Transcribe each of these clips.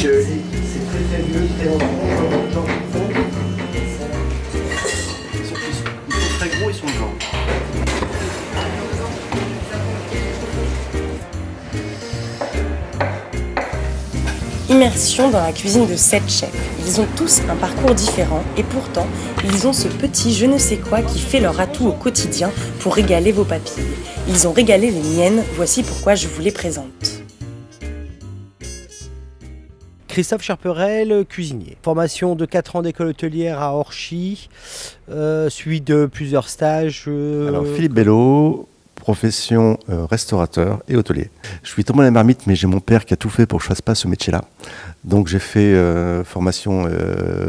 c'est très vieux, très longtemps. Ils sont très gros, ils sont blancs. Immersion dans la cuisine de 7 chefs. Ils ont tous un parcours différent et pourtant, ils ont ce petit je ne sais quoi qui fait leur atout au quotidien pour régaler vos papilles. Ils ont régalé les miennes, voici pourquoi je vous les présente. Christophe Cherperel, cuisinier. Formation de 4 ans d'école hôtelière à Orchy, suivi de plusieurs stages. Alors Philippe Bello, profession restaurateur et hôtelier. Je suis tombé à la marmite, mais j'ai mon père qui a tout fait pour que je ne fasse pas ce métier-là. Donc j'ai fait formation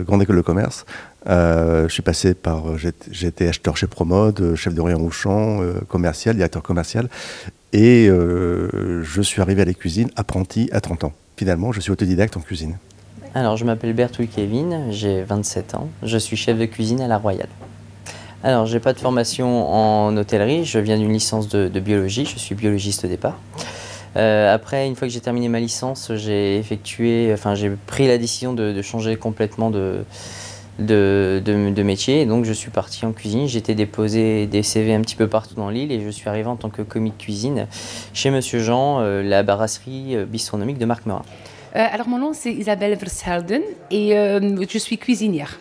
grande école de commerce. Je suis passé par, j'ai été acheteur chez Promode, chef de rayon Auchan, commercial, directeur commercial. Et je suis arrivé à la cuisine apprenti à 30 ans. Finalement, je suis autodidacte en cuisine. Alors, je m'appelle Bertouille Kevin, j'ai 27 ans. Je suis chef de cuisine à La Royale. Alors, j'ai pas de formation en hôtellerie, je viens d'une licence de biologie, je suis biologiste au départ. Après, une fois que j'ai terminé ma licence, j'ai pris la décision de changer complètement de métier. Et donc, je suis parti en cuisine. J'ai été déposer des CV un petit peu partout dans l'île et je suis arrivé en tant que commis de cuisine chez Monsieur Jean, la brasserie bistronomique de Marc Merin. Alors, mon nom, c'est Isabelle Vershelden et je suis cuisinière,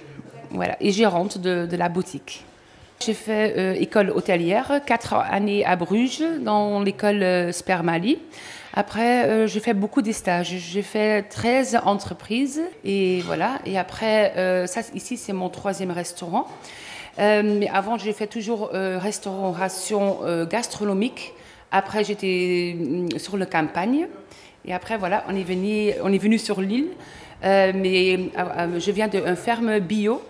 voilà, et gérante de la boutique. J'ai fait école hôtelière, 4 années à Bruges, dans l'école Spermali. Après, j'ai fait beaucoup de stages. J'ai fait 13 entreprises et voilà. Et après, ici, c'est mon 3e restaurant. Mais avant, j'ai fait toujours restauration gastronomique. Après, j'étais sur la campagne. Et après, voilà, on est venu sur l'île. Mais je viens d'une ferme bio.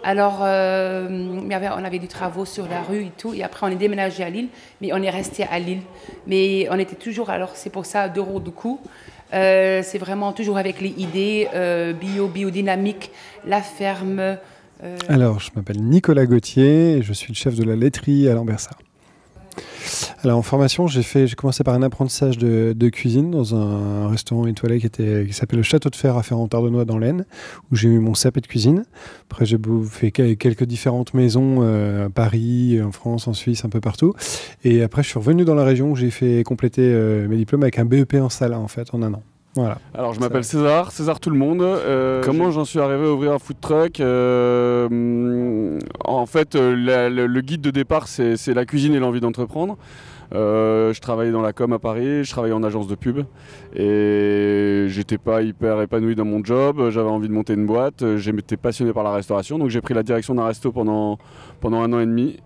Alors, on avait des travaux sur la rue et tout, et après on est déménagé à Lille, mais on est resté à Lille. Mais on était toujours, alors c'est pour ça, 2 euros de coût. C'est vraiment toujours avec les idées biodynamique, la ferme. Alors, je m'appelle Nicolas Gauthier, et je suis le chef de la laiterie à Lambersart. Alors en formation, j'ai commencé par un apprentissage de cuisine dans un restaurant étoilé qui s'appelle le Château de Fer à Ferrand-Tardenois dans l'Aisne, où j'ai eu mon CAP de cuisine. Après j'ai fait quelques différentes maisons à Paris, en France, en Suisse, un peu partout. Et après je suis revenu dans la région où j'ai fait compléter mes diplômes avec un BEP en Sala en fait, en 1 an. Voilà. Alors je m'appelle César tout le monde. Comment j'en suis arrivé à ouvrir un food truck? En fait, le guide de départ, c'est la cuisine et l'envie d'entreprendre. Je travaillais dans la com à Paris, je travaillais en agence de pub et j'étais pas hyper épanoui dans mon job, j'avais envie de monter une boîte, j'étais passionné par la restauration, donc j'ai pris la direction d'un resto pendant 1 an et demi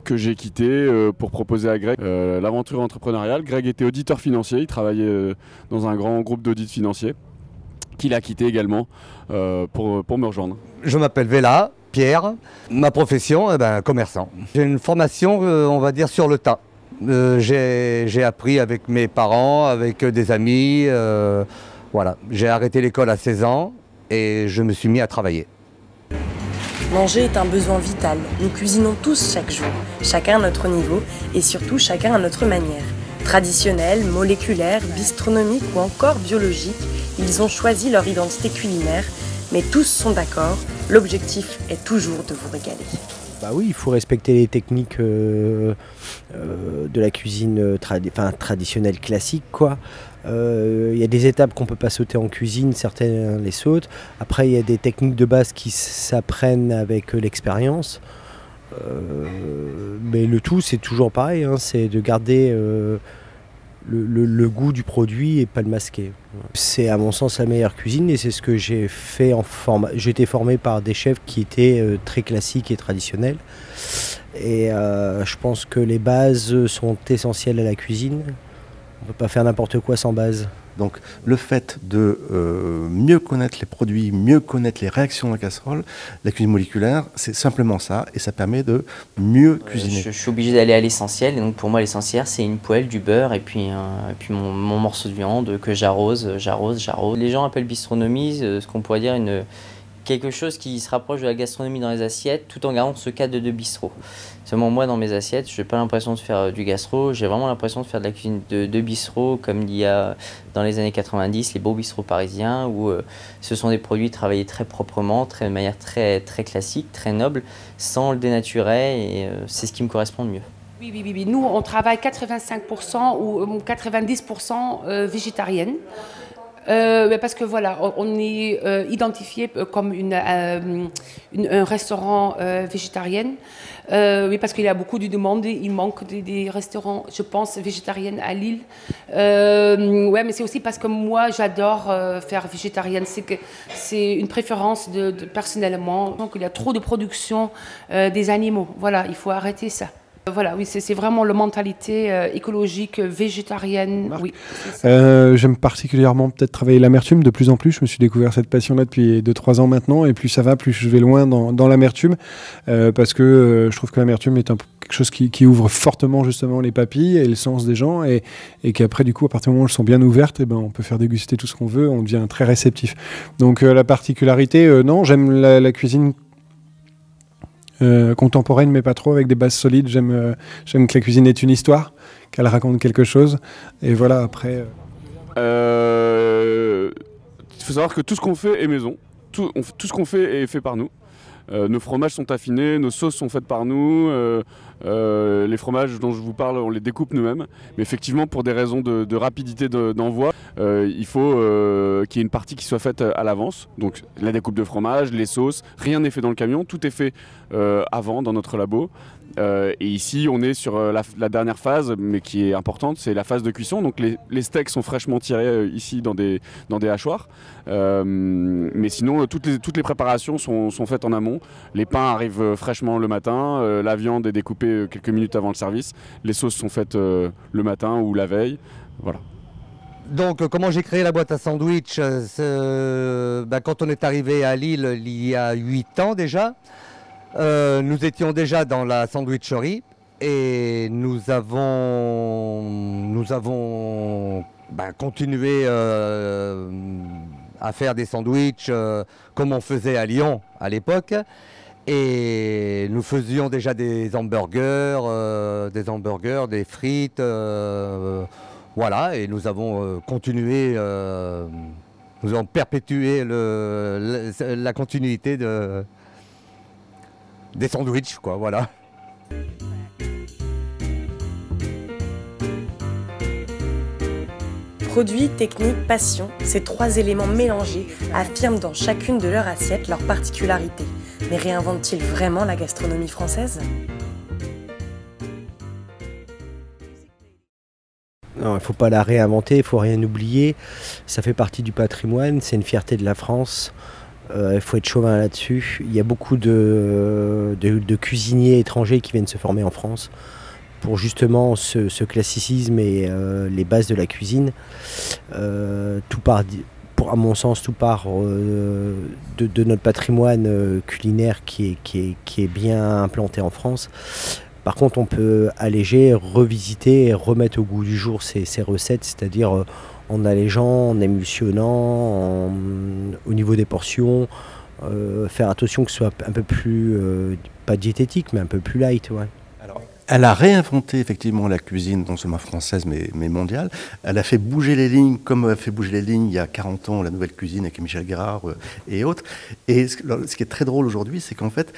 que j'ai quitté pour proposer à Greg l'aventure entrepreneuriale. Greg était auditeur financier, il travaillait dans un grand groupe d'audit financier qu'il a quitté également pour me rejoindre. Je m'appelle Vela, Pierre, ma profession, commerçant. J'ai une formation, on va dire, sur le tas. J'ai appris avec mes parents, avec des amis, voilà. J'ai arrêté l'école à 16 ans et je me suis mis à travailler. Manger est un besoin vital. Nous cuisinons tous chaque jour, chacun à notre niveau et surtout chacun à notre manière. Traditionnelle, moléculaire, bistronomique ou encore biologique, ils ont choisi leur identité culinaire, mais tous sont d'accord, l'objectif est toujours de vous régaler. Bah oui, il faut respecter les techniques de la cuisine traditionnelle classique, quoi. Il y a des étapes qu'on ne peut pas sauter en cuisine, certaines les sautent. Après, il y a des techniques de base qui s'apprennent avec l'expérience. Mais le tout, c'est toujours pareil, hein, c'est de garder le goût du produit et pas le masquer. C'est à mon sens la meilleure cuisine et c'est ce que j'ai fait en formation. J'ai été formé par des chefs qui étaient très classiques et traditionnels. Et je pense que les bases sont essentielles à la cuisine. On ne peut pas faire n'importe quoi sans base. Donc le fait de mieux connaître les produits, mieux connaître les réactions de la casserole, la cuisine moléculaire, c'est simplement ça, et ça permet de mieux cuisiner. Je suis obligé d'aller à l'essentiel, et donc pour moi l'essentiel c'est une poêle, du beurre et puis mon morceau de viande que j'arrose. Les gens appellent bistronomie ce qu'on pourrait dire une quelque chose qui se rapproche de la gastronomie dans les assiettes, tout en gardant ce cadre de bistrot. Seulement moi, dans mes assiettes, je n'ai pas l'impression de faire du gastro, j'ai vraiment l'impression de faire de la cuisine de bistrot, comme il y a dans les années 90, les beaux bistrots parisiens, où ce sont des produits travaillés très proprement, de manière très classique, très noble, sans le dénaturer, et c'est ce qui me correspond le mieux. Oui. Nous, on travaille 85% ou 90% végétarienne. Parce que voilà, on est identifié comme un restaurant végétarien. Oui, parce qu'il y a beaucoup de demandes, il manque des restaurants, je pense, végétariennes à Lille. Ouais, mais c'est aussi parce que moi, j'adore faire végétarienne. C'est une préférence personnellement. Donc, il y a trop de production des animaux. Voilà, il faut arrêter ça. Voilà, oui, c'est vraiment la mentalité écologique, végétarienne. Oui, j'aime particulièrement peut-être travailler l'amertume. De plus en plus, je me suis découvert cette passion-là depuis 2-3 ans maintenant. Et plus ça va, plus je vais loin dans l'amertume. Parce que je trouve que l'amertume est quelque chose qui ouvre fortement justement les papilles et le sens des gens. Et qu'après, du coup, à partir du moment où elles sont bien ouvertes, on peut faire déguster tout ce qu'on veut. On devient très réceptif. Donc la particularité, non, j'aime la cuisine contemporaine, mais pas trop, avec des bases solides. J'aime que la cuisine ait une histoire, qu'elle raconte quelque chose. Et voilà, après... Il faut savoir que tout ce qu'on fait est maison. Tout ce qu'on fait est fait par nous. Nos fromages sont affinés, nos sauces sont faites par nous. Les fromages dont je vous parle, on les découpe nous-mêmes. Mais effectivement, pour des raisons de rapidité d'envoi, il faut qu'il y ait une partie qui soit faite à l'avance. Donc la découpe de fromage, les sauces, rien n'est fait dans le camion, tout est fait avant dans notre labo. Et ici, on est sur la dernière phase, mais qui est importante, c'est la phase de cuisson. Donc les steaks sont fraîchement tirés ici dans des hachoirs. Mais sinon, toutes les préparations sont faites en amont. Les pains arrivent fraîchement le matin, la viande est découpée quelques minutes avant le service. Les sauces sont faites le matin ou la veille. Voilà. Donc, comment j'ai créé la boîte à sandwich quand on est arrivé à Lille il y a 8 ans déjà, nous étions déjà dans la sandwicherie et nous avons continué à faire des sandwichs comme on faisait à Lyon à l'époque. Et nous faisions déjà des hamburgers, des frites, voilà, et nous avons continué, nous avons perpétué la continuité des sandwichs, quoi, voilà. Produits, technique, passion, ces 3 éléments mélangés affirment dans chacune de leurs assiettes leurs particularités. Mais réinventent-ils vraiment la gastronomie française ? Non, il ne faut pas la réinventer, il ne faut rien oublier. Ça fait partie du patrimoine, c'est une fierté de la France. Il faut être chauvin là-dessus. Il y a beaucoup de cuisiniers étrangers qui viennent se former en France pour justement ce classicisme et les bases de la cuisine. À mon sens, tout part de notre patrimoine culinaire qui est bien implanté en France. Par contre, on peut alléger, revisiter et remettre au goût du jour ces recettes, c'est-à-dire en allégeant, en émulsionnant, au niveau des portions, faire attention que ce soit un peu plus, pas diététique, mais un peu plus light. Ouais. Alors, elle a réinventé effectivement la cuisine, non seulement française, mais mondiale. Elle a fait bouger les lignes, comme elle a fait bouger les lignes il y a 40 ans, la nouvelle cuisine avec Michel Guérard et autres. Et ce qui est très drôle aujourd'hui, c'est qu'en fait,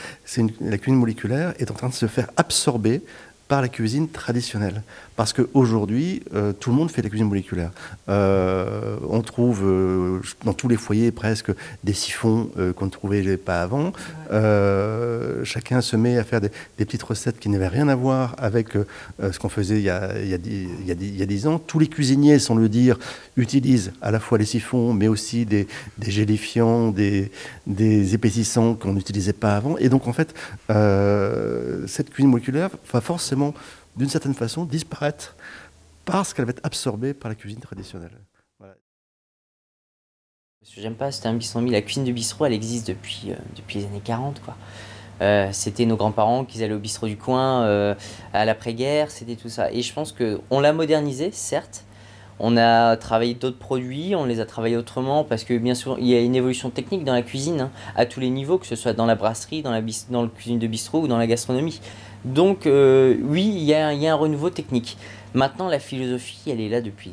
la cuisine moléculaire est en train de se faire absorber par la cuisine traditionnelle. Parce qu'aujourd'hui, tout le monde fait de la cuisine moléculaire. On trouve dans tous les foyers presque des siphons qu'on ne trouvait pas avant. Chacun se met à faire des petites recettes qui n'avaient rien à voir avec ce qu'on faisait il y a 10 ans. Tous les cuisiniers, sans le dire, utilisent à la fois les siphons, mais aussi des gélifiants, des épaississants qu'on n'utilisait pas avant. Et donc, en fait, cette cuisine moléculaire va forcément, d'une certaine façon, disparaître parce qu'elle va être absorbée par la cuisine traditionnelle. Voilà. Ce que j'aime pas, c'était un bistrot. La cuisine de bistrot, elle existe depuis les années 40, quoi. C'était nos grands-parents qui allaient au bistrot du coin à l'après-guerre, c'était tout ça. Et je pense qu'on l'a modernisé, certes. On a travaillé d'autres produits, on les a travaillés autrement parce que bien sûr il y a une évolution technique dans la cuisine, hein, à tous les niveaux, que ce soit dans la brasserie, dans la cuisine de bistrot ou dans la gastronomie. Donc oui, il y a un renouveau technique. Maintenant la philosophie elle est là depuis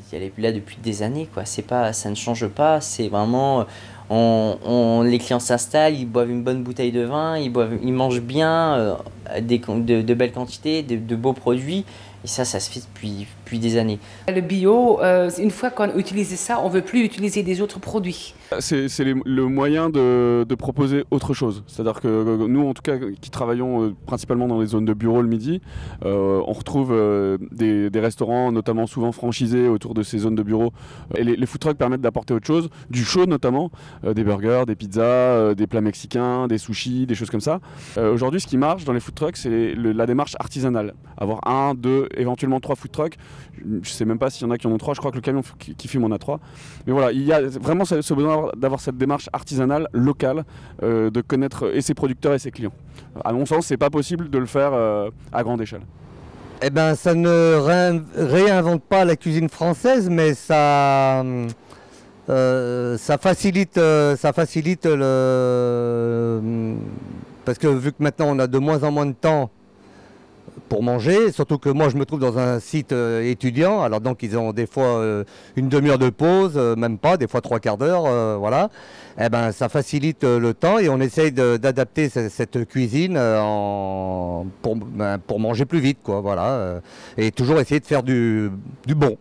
des années, quoi. C'est pas, ça ne change pas, c'est vraiment les clients s'installent, ils boivent une bonne bouteille de vin, ils mangent bien, de belles quantités, de beaux produits. Et ça se fait depuis des années. Le bio, une fois qu'on utilise ça, on ne veut plus utiliser des autres produits. C'est le moyen de proposer autre chose. C'est-à-dire que nous, en tout cas, qui travaillons principalement dans les zones de bureau le midi, on retrouve des restaurants, notamment souvent franchisés autour de ces zones de bureau. Et les food trucks permettent d'apporter autre chose, du chaud notamment, des burgers, des pizzas, des plats mexicains, des sushis, des choses comme ça. Aujourd'hui, ce qui marche dans les food trucks, c'est la démarche artisanale. Avoir 1, 2, éventuellement 3 food trucks. Je ne sais même pas s'il y en a qui en ont 3, je crois que le camion qui fume en a 3. Mais voilà, il y a vraiment ce besoin d'avoir cette démarche artisanale, locale, de connaître et ses producteurs et ses clients. À mon sens, c'est pas possible de le faire à grande échelle. Eh ben, ça ne réinvente pas la cuisine française, mais ça facilite le... Parce que vu que maintenant on a de moins en moins de temps pour manger, surtout que moi je me trouve dans un site étudiant, alors donc ils ont des fois une demi-heure de pause, même pas, des fois 3 quarts d'heure, voilà. Eh ben, ça facilite le temps et on essaye d'adapter cette cuisine pour manger plus vite, quoi, voilà. Et toujours essayer de faire du bon.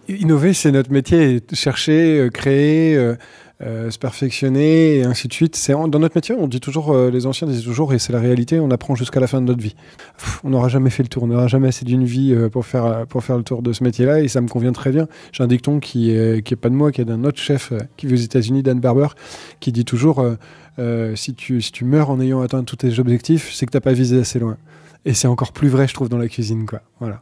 Innover, c'est notre métier, chercher, créer, se perfectionner et ainsi de suite. Dans notre métier, on dit toujours, les anciens disaient toujours, et c'est la réalité, on apprend jusqu'à la fin de notre vie. On n'aura jamais fait le tour, on n'aura jamais assez d'une vie pour faire le tour de ce métier-là, et ça me convient très bien. J'ai un dicton qui est pas de moi, qui est d'un autre chef qui vit aux États-Unis, Dan Barber, qui dit toujours si tu meurs en ayant atteint tous tes objectifs, c'est que t'as pas visé assez loin. Et c'est encore plus vrai, je trouve, dans la cuisine, quoi. Voilà.